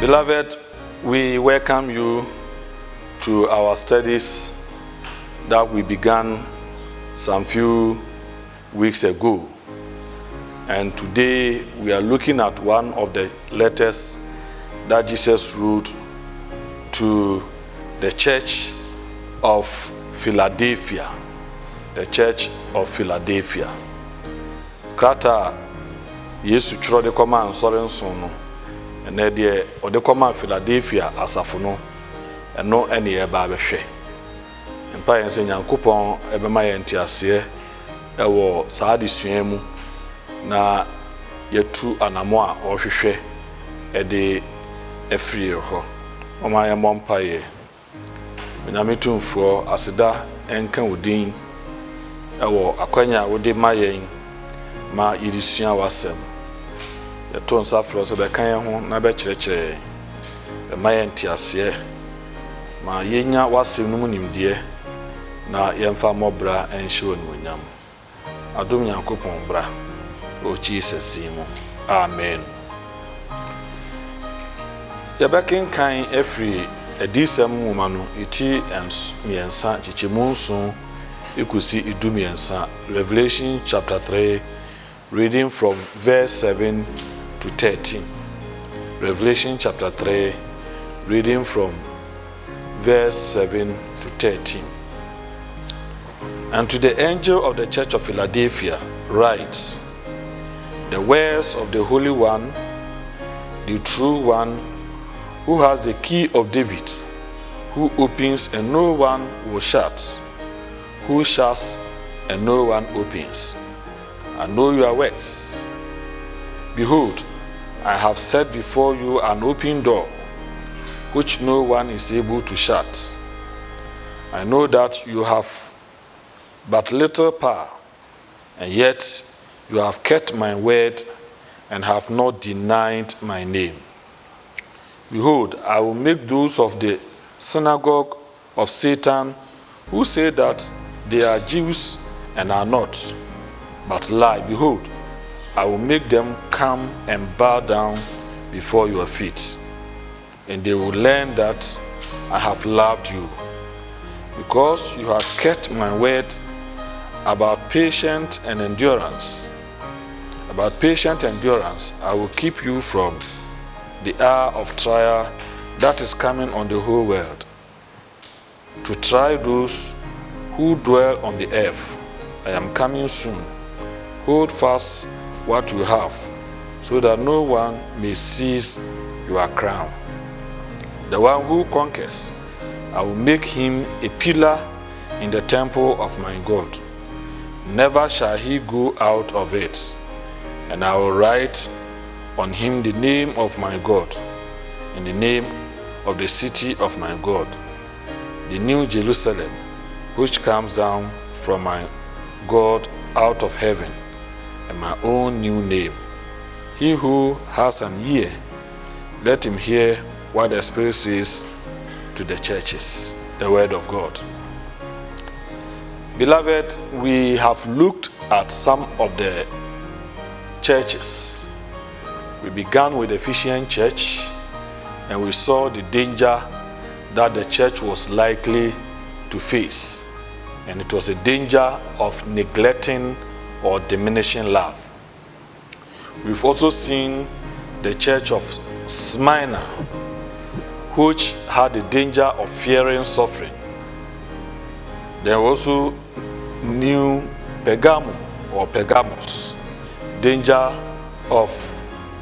Beloved, we welcome you to our studies that we began some few weeks ago. And today we are looking at one of the letters that Jesus wrote to the church of Philadelphia. The church of Philadelphia. Krata Yesu twerɛ de kɔma ansɔre nson no. Ɛnɛ deɛ ɔde kɔma Philadelphia asafo no. Ɛno ɛne ɛba abɛhwɛ. Mpa yɛn sɛ Nyankopɔn ɛbɛma yɛn ntiaseɛ ɛwɔ saa adesua mu na yɛtu anamo a ɔhwehwɛ ɛde ɛfiri hɔ. Ɔma yɛn mmɔ mpaeɛ. Onyame tumfoɔ aseda ɛnka wo din ɛwɔ akwanya wode ma yɛn ma yɛresua wasɛm. Yɛto nsa frɛ sɛ bɛka yɛn ho na bɛkyerɛkyerɛ bɛma yɛn ntiaseɛ ma yɛnya wasɛm no mu nimdeɛ na yɛmfa mmɔbra ɛnhyɛ wɔ animuonyam. Adom Nyankopɔn bra o Jesus din mu. Amen. Yɛbɛkenkan afiri adisɛm nwoma no iti mmiɛnsa kyekyɛmu nson ekusi idumiɛnsa. Revelation chapter 3 reading from verse 7 to 13. Revelation chapter 3 reading from verse 7 to 13. And to the angel of the church of Philadelphia write, the words of the Holy One, the true one, who has the key of David, who opens and no one will shut, who shuts and no one opens. I know your works. Behold, I have set before you an open door, which no one is able to shut. I know that you have but little power, and yet you have kept my word and have not denied my name. Behold, I will make those of the synagogue of Satan who say that they are Jews and are not, but lie. Behold, I will make them come and bow down before your feet, and they will learn that I have loved you, because you have kept my word about patience and endurance. About patient endurance, I will keep you from the hour of trial that is coming on the whole world, to try those who dwell on the earth. I am coming soon. Hold fast what you have, so that no one may seize your crown. The one who conquers, I will make him a pillar in the temple of my God. Never shall he go out of it, and I will write on him the name of my God, and the name of the city of my God, the new Jerusalem, which comes down from my God out of heaven, and my own new name. He who has an ear, let him hear what the Spirit says to the churches. The word of God. Beloved, we have looked at some of the churches. We began with the Ephesian church, and we saw the danger that the church was likely to face. And it was a danger of neglecting or diminishing love. We've also seen the church of Smyrna, which had the danger of fearing suffering. There also knew Pergamum or Pergamos, danger of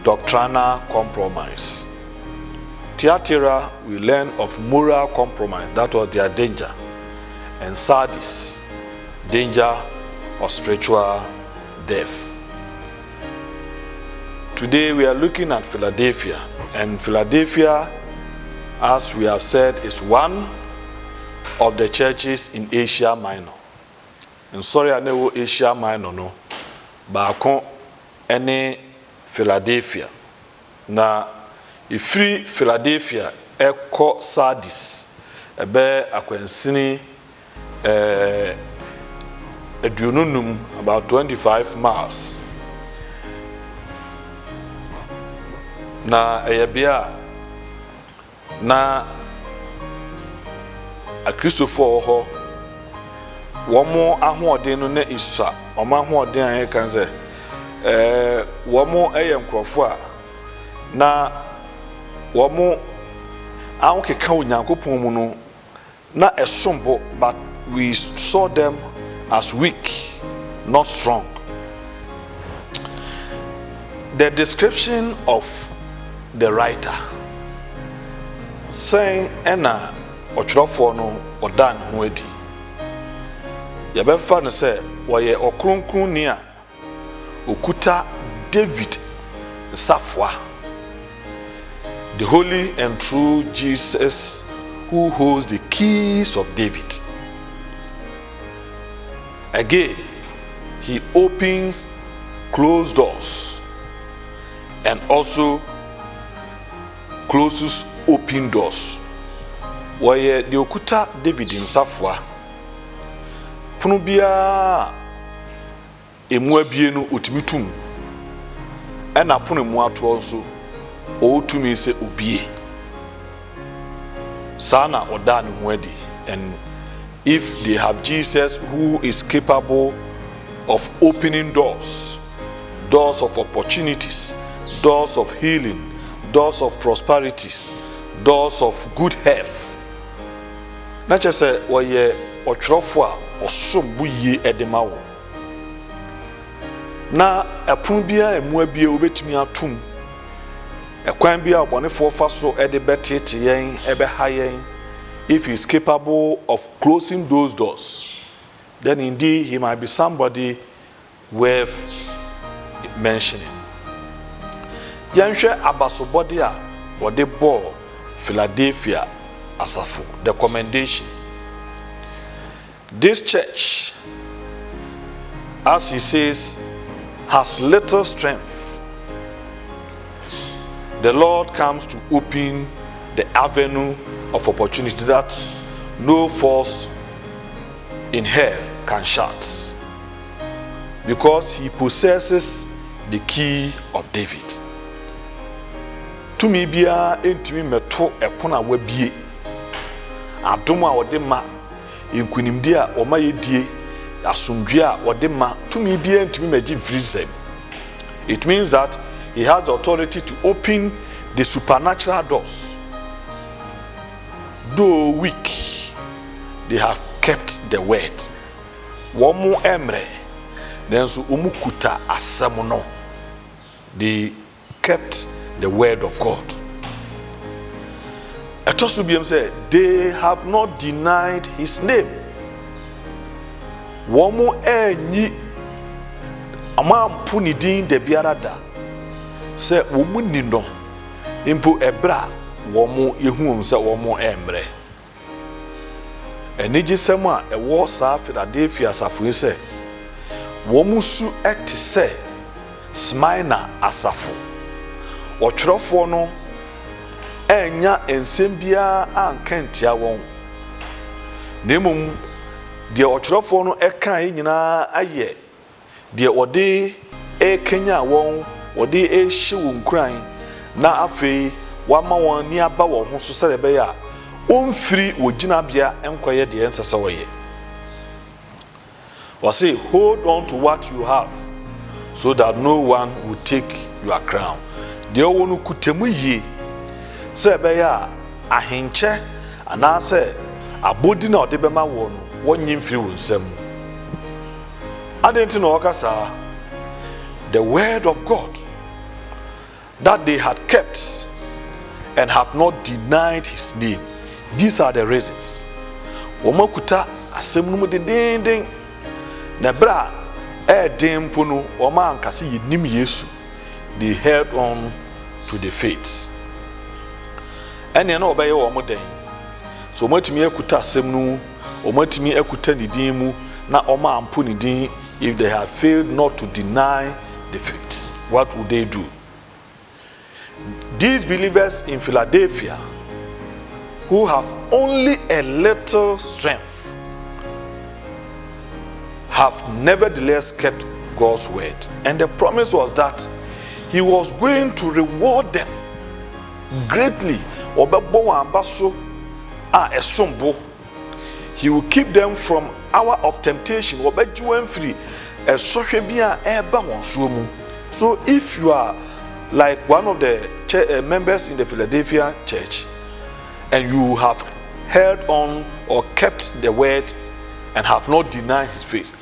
doctrinal compromise. Thyatira, we learn of moral compromise, that was their danger. And Sardis, danger of spiritual death. Today we are looking at Philadelphia, and Philadelphia, as we have said, is one of the churches in Asia Minor. And sorry, I know Asia Minor no, baako ene Philadelphia. Na ifiri Philadelphia eko Sardis ebe akwensini aduonunum about 25 miles. Na eyebia na akristofoɔ hɔ wɔn ahoɔden no na isua wɔn ahoɔden a yɛka sɛ wɔn yɛ nkurɔfoɔ a na wɔn ahokeka onyankopɔn mu no na ɛsombo, but we saw them as weak, not strong. The description of the writer saying ɛna ɔtwerɛfoɔ no ɔda ne ho adi. Yɛbɛfa no sɛ wɔyɛ ɔkronkronni a okuta David safoa, the holy and true Jesus who holds the keys of David. Again, he opens closed doors and also closes open doors. Wɔyɛ deɛ okuta David nsafoa, pono biara emu abie no otumi tum, ɛna pono mu atoɔ nso ɔtumi sɛ obie. Saa na ɔda ne ho adi. And if they have Jesus who is capable of opening doors, doors of opportunities, doors of healing, doors of prosperities, doors of good health, na kyerɛ sɛ wɔyɛ ɔtwerɛfo a ɔsom bo yie ɛde ma wo. Na ɛpono biara emu abie wobɛtumi atum, ɛkwan bi a ɔbɔnefoɔ fa so ɛde bɛtete yɛn ɛbɛha yɛn. If he is capable of closing those doors, then indeed he might be somebody worth mentioning. Yɛnhwɛ abasobɔde a wɔde bɔɔ Philadelphia asafo, the commendation. This church, as he says, has little strength. The Lord comes to open the avenue of opportunity that no force in hell can shut, because he possesses the key of David. Tumi bia entimi meto ɛpono a wabie, adom a wɔde ma, nkunimdi a wɔma yɛdie, asomdwe a wɔde ma, tumi bia entimi magye mfiri nsɛm. It means that he has the authority to open the supernatural doors. Though weak, they have kept the word. Wɔn emre, nanso wɔn kuta asɛm no. They kept the word of God. Ɛtɔ so biam sɛ, they have not denied his name. Wɔn ɛnyi amampo ne din da biara da. Sɛ wɔn ni no, mpo ɛbra wɔn yehu sɛ wɔn ɛmrɛ. Ɛnigye sɛm a ɛwɔ saa Philadelphia asafo yi sɛ, wɔn su ɛte sɛ Smyrna asafo. Ɔtwerɛfoɔ no ɛnya nsɛm biara anka ntia wɔn. Na mmom deɛ ɔtwerɛfoɔ no ɛka yi nyinaa ayɛ deɛ ɔde ɛkenya wɔn, ɔde ɛhyɛ wɔn kuran, na afei wama wɔn ni aba wɔn ho so sɛ ɛbɛyɛ a ɔmfiri wɔ gyinabea ɛnkɔyɛ deɛ ɛnsɛ sɛ wɔyɛ. Wɔse, hold on to what you have so that no one will take your crown. Deɛ ɔwɔ no kutemu yie sɛ ɛbɛyɛ a ahenkyɛ anaasɛ abodi na ɔde bɛma wɔn no wɔnyi mfiri wɔn nsam. Adɛn nti na ɔka saa? The word of God that they had kept and have not denied his name. These are the reasons. Wɔn akuta asɛm no mu dendenden, na bra ɛɛden mpo no wɔn ankasa yɛnim Yesu. They held on to the faith. Ɛnea na ɔbɛyɛ wɔn den. So wɔn atumi akuta asɛm no mu, wɔn atumi akuta ne din mu, na wɔn ampo ne din. If they have failed not to deny the faith, what would they do? These believers in Philadelphia, who have only a little strength, have nevertheless kept God's word. And the promise was that he was going to reward them greatly Obebo ambaso a esombo. He will keep them from hour of temptation. Obeju free esohwe bia eba wonso mu. So if you are like one of the members in the Philadelphia church and you have held on or kept the word and have not denied his faith,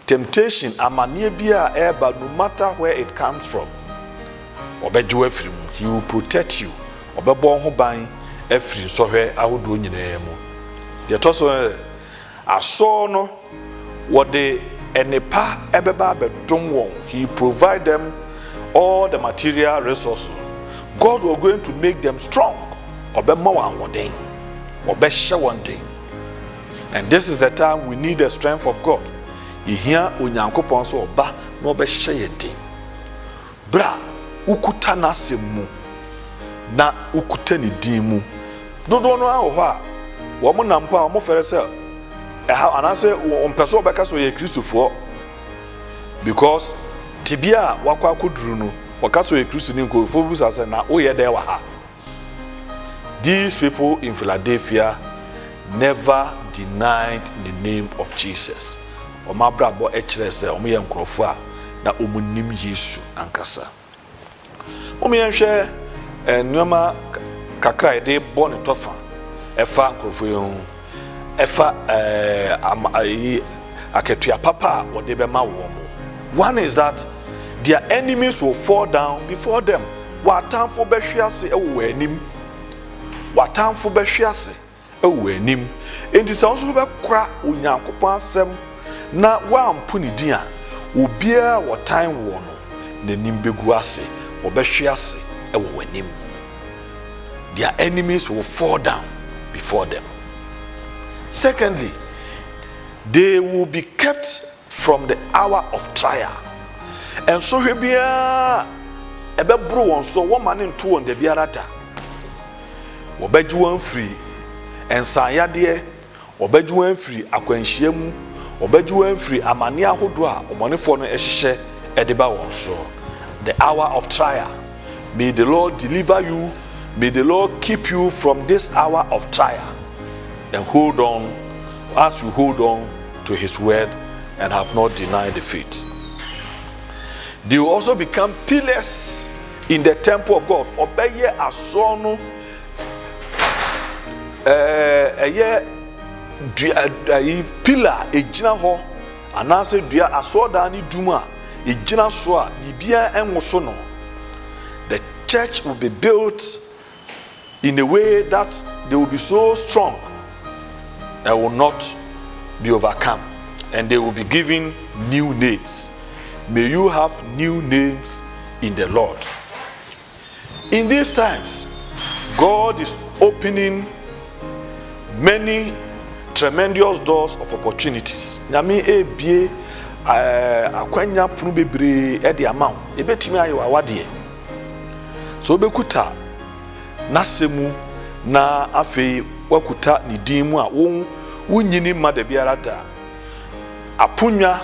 temptation amanie bia eba, no matter where it comes from, obeju free mu. He will protect you. Obebo ho ban afiri sohwe ahodo nyina mu. The toso aso no wode enepa ebeba bedom won. He provide them all the material resources. God was going to make them strong. Obema wan woden. Obehye one day. And this is the time we need the strength of God. Ihia onyankopon so oba na obehye yedin. Bra ukuta na semu na ukuta ni din mu. Dodo no aho a wo mo nampa wo mo fere se anase ompeso obeka so ye Kristofo, because tibia wakwa koduru no waka so ye Kristo ni nkofo busa se na wo ye de wa ha. These people in Philadelphia never denied the name of Jesus. Omabrabo ekire se omo ye nkrofo a na omunim Yesu ankasa. Omo ye hwe enoma kakra ede bo ne tofa efa nkrofo ye efa aketua papa wode be ma wo mo. One is that their enemies will fall down before them. Watamfo behwiase ewo anim. Watamfo behwiase ewo anim. Enti se onso be kra onyankopon asem na wampo ne din a obia wotan wo no nanim begu ase obehwiase ewo anim. Their enemies will fall down before them. Secondly, they will be kept from the hour of trial. And so he be ebe bro won so woman into on the biarata. Obeju wan free ensanyade, obeju wan free akwanhia mu, obeju wan free amane ahodo a omonefo no ehhye edeba won so. The hour of trial. May the Lord deliver you. May the Lord keep you from this hour of trial. And hold on as you hold on to his word and have not denied the faith. They will also become pillars in the temple of God. Obeye asono pillar ejina ho anase dua asoda ni duma ejina so a bibia enwoso no. The church will be built in a way that they will be so strong that will not be overcome, and they will be given new names. May you have new names in the Lord. In these times, God is opening many tremendous doors of opportunities. Nyame ebie akwanya punu bebre e de amount ebetimi ayo awade. So obekuta nasemu na afei wakuta ni dimu a wunyini mada biara da apunya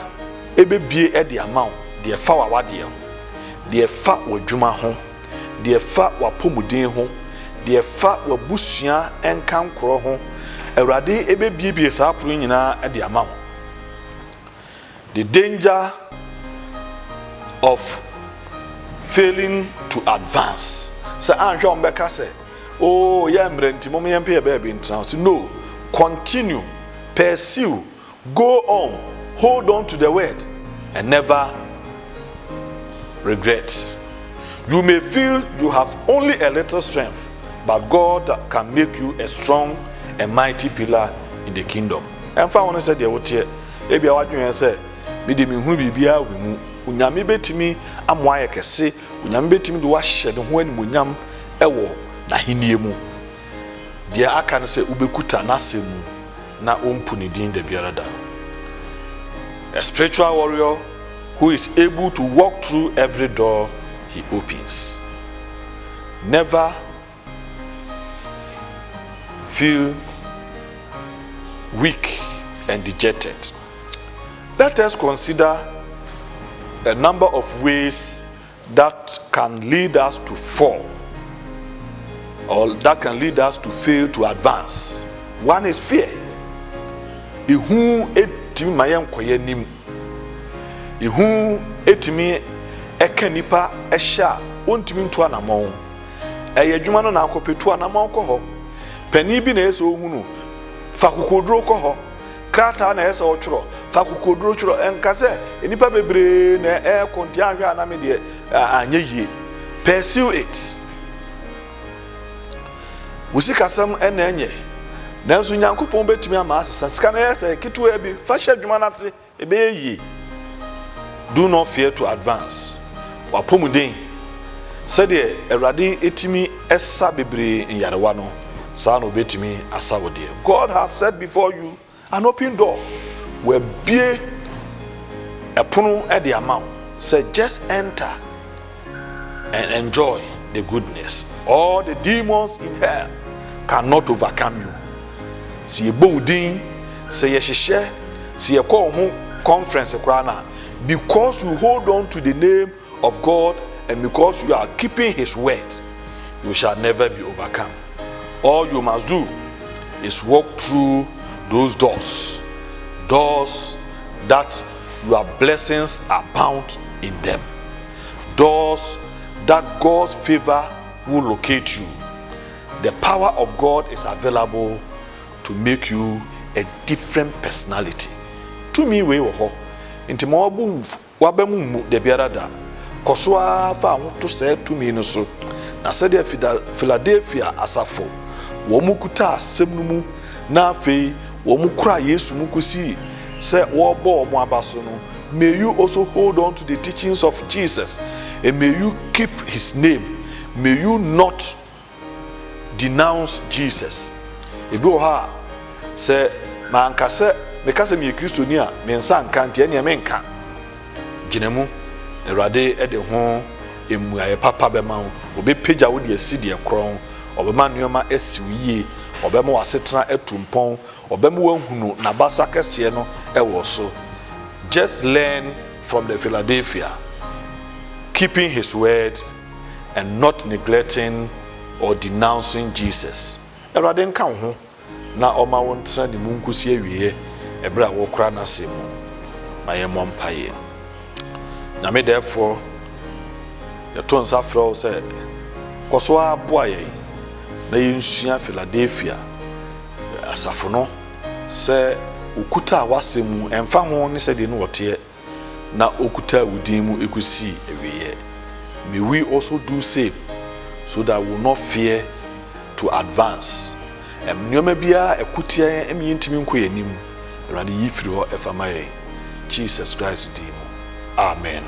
ebebie e de amount de fa wawade ho, de fa wadwuma ho, de fa wapomuden ho, de fa wabusua enkankro ho. Awurade ebebie saa apuru nyina e de amount. The danger of failing to advance. Say anhwe ombeka say, oh yeah, mrenti mom yempe baby ntrans. No, continue, pursue, go on, hold on to the word and never regret. You may feel you have only a little strength, but God can make you a strong and mighty pillar in the kingdom. And fa won say de wote e bia wadwen say me de me hu bibia we mu unyame betimi amoa yekese, unyame betimi de wahye de ho animunyam ewo na henie mu. De aka no say ubekuta na semu na ompu ne din de biara da. A spiritual warrior who is able to walk through every door he opens. Never feel weak and dejected. Let us consider a number of ways that can lead us to fall or that can lead us to fail to advance. One is fear. Ihu etimi mayen koye nim. Ihu etimi eka nipa ehya ontimi nto anamon. Eye adwuma no na akopetu anamon ko ho. Pani bi na eso ohunu fa kokodro ko ho. Krata na eso otworo fa kokodro tworo enka se nipa bebre na konti anhwa na me de anye yie. Pursue it. Musikasam ena enye. Nanso Nyankopon betumi ama asesa sika na yesa kitu bi fa hye adwuma na se ebe yi. Do not fear to advance. Wapomuden said Erade etimi esa bebre nyarewa no sa no betumi asawode. God has set before you an open door where be a pono at the amount. Say just enter and enjoy the goodness. All the demons in hell cannot overcome you. Si ye boudin, say ye shishe, si ye call home conference krana, because you hold on to the name of God and because you are keeping his word, you shall never be overcome. All you must do is walk through those doors that your blessings abound in them, doors that God's favor will locate you. The power of God is available to make you a different personality. To me we wo ho nti ma wabemu de biarada kosoa fa ho to say to me no so na said Philadelphia asafo wo mukuta asem no mu na afei wo mukura Yesu mukusi say wo bo mo abaso no. May you also hold on to the teachings of Jesus and may you keep his name. May you not denounce Jesus. Ebi o ha say manka se meka me Kristoni a me nsa nka ntia ne me nka ginemu Erade ede ho emuaye papa be ma obe pagya wo de asi de kron obema nneoma asiwie obema wasetena etumpon obema wanhunu na basa kese no ewo so. Just learn from the Philadelphia, keeping his word and not neglecting or denouncing Jesus. Erade nka ho na oma wontra ne munkusi awie ebra wo kra na semu mayemo mpaye na me therefore the tons afro say koso aboaye na yensua Philadelphia asafo no say okuta wasemu emfa ho ne se de no wote na okuta wudin mu ekusi awie. May we also do same so that we will not fear to advance. Nneoma bia ekutia emyintimi nkoyanim Erade yifiri ho efama ye Jesus Christ dim. Amen.